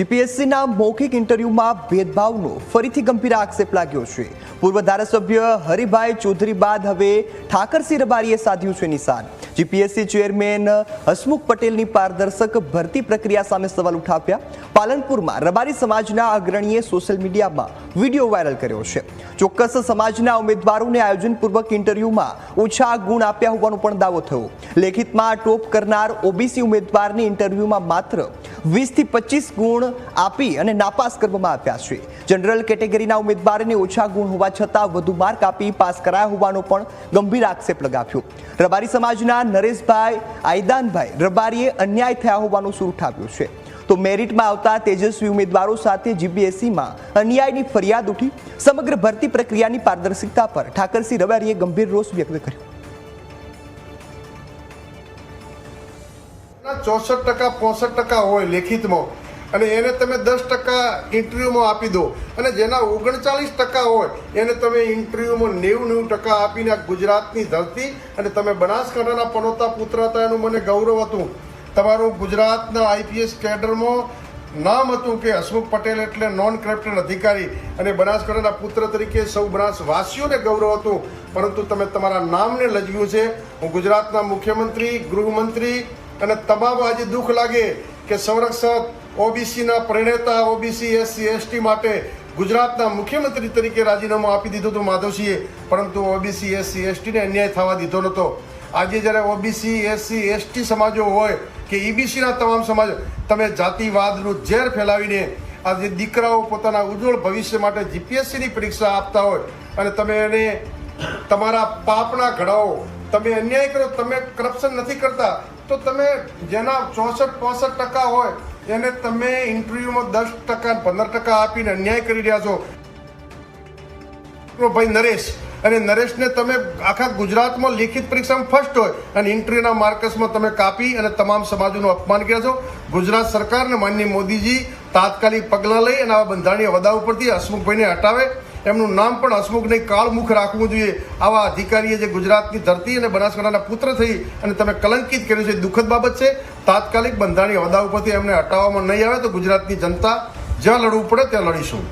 જીપીએસસીના મૌખિક ઇન્ટરવ્યુમાં ભેદભાવનો ફરીથી ગંભીર આક્ષેપ લાગ્યો છે। પૂર્વ ધારાસભ્ય હરિભાઈ ચૌધરી બાદ હવે ઠાકરસિંહ રબારીએ સાધ્યું છે નિશાન। જીપીએસસી ચેરમેન હસમુખ પટેલની પારદર્શક ભરતી પ્રક્રિયા સામે સવાલ ઉઠાવ્યા। પાલનપુરમાં રબારી સમાજના અગ્રણીએ સોશિયલ મીડિયામાં વિડીયો વાયરલ કર્યો છે। ચોક્કસ સમાજના ઉમેદવારોને આયોજનપૂર્વક ઇન્ટરવ્યુમાં ઓછા ગુણ આપ્યા હોવાનો પણ દાવો થયો। લેખિતમાં ટોપ કરનાર ઓબીસી ઉમેદવારની ઇન્ટરવ્યુમાં માત્ર 20 થી 25 ગુણ આપી અને નાપાસ કરવામાં આવ્યા છે। જનરલ કેટેગરીના ઉમેદવારને ઓછા ગુણ હોવા છતાં વધુ માર્ક આપી પાસ કરાયા હોવાનો પણ ગંભીર આક્ષેપ લગાવ્યો। રબારી સમાજના નરેશભાઈ આયદાનભાઈ રબારીએ અન્યાય થયા હોવાનું સૂર ઉઠાવ્યું છે। તો મેરિટમાં આવતા તેજસ્વી ઉમેદવારો સાથે જીપીએસસીમાં અન્યાયની ફરિયાદ ઉઠી। સમગ્ર ભરતી પ્રક્રિયાની પારદર્શિકતા પર ઠાકરસિંહ રબારીએ ગંભીર રોષ વ્યક્ત કર્યો। 64% 65% હોય લેખિતમાં અને એને તમે 10% ઇન્ટરવ્યુમાં આપી દો અને જેના 39% હોય એને તમે ઇન્ટરવ્યુમાં 90% આપીને આ ગુજરાતની ધરતી અને તમે બનાસકાંઠાના પનોતા પુત્ર હતા એનું મને ગૌરવ હતું। તમારું ગુજરાતના આઈપીએસ કેડરમાં નામ હતું કે હસમુખ પટેલ એટલે નોન કરપ્ટેડ અધિકારી અને બનાસકાંઠાના પુત્ર તરીકે સૌ બનાસવાસીઓને ગૌરવ હતું, પરંતુ તમે તમારા નામને લજવ્યું છે। હું ગુજરાતના મુખ્યમંત્રી, ગૃહમંત્રી અને તમામ આજે દુઃખ લાગે કે સંરક્ષક ઓબીસીના પ્રણેતા ઓબીસી એસસી એસટી માટે ગુજરાતના મુખ્યમંત્રી તરીકે રાજીનામું આપી દીધું હતું માધવસિંહે, પરંતુ ઓબીસી એસસી એસટીને અન્યાય થવા દીધો નહોતો। આજે જ્યારે ઓબીસી એસસી એસટી સમાજો હોય કે ઈબીસીના તમામ સમાજ તમે જાતિવાદનું ઝેર ફેલાવીને આજે દીકરાઓ પોતાના ઉજ્જવળ ભવિષ્ય માટે જીપીએસસીની પરીક્ષા આપતા હોય અને તમે એને તમારા પાપના ઘડાઓ તમે અન્યાય કરો, તમે કરપ્શન નથી કરતા, તો તમે જેના 64-65% હોય એને તમે ઇન્ટરવ્યુમાં 10% 15% આપીને અન્યાય કરી રહ્યા છો। ભાઈ નરેશ અને નરેશને તમે આખા ગુજરાતમાં લેખિત પરીક્ષામાં ફર્સ્ટ હોય અને ઇન્ટરવ્યુના માર્કસમાં તમે કાપી અને તમામ સમાજોનું અપમાન કર્યા છો। ગુજરાત સરકારને માનનીય મોદીજી તાત્કાલિક પગલાં લઈ અને આવા બંધારણીય હોદ્દા ઉપરથી હસમુખભાઈને હટાવે। એમનું નામ પણ હસમુખ નહીં કાળમુખ રાખવું જોઈએ। આવા અધિકારીએ જે ગુજરાતની ધરતી અને બનાસકાંઠાના પુત્ર થઈ અને તમે કલંકિત કર્યું છે, દુઃખદ બાબત છે। તાત્કાલિક બંધારણીય હોદ્દા ઉપરથી એમને હટાવવામાં નહીં આવે તો ગુજરાતની જનતા જ્યાં લડવું પડે ત્યાં લડીશું।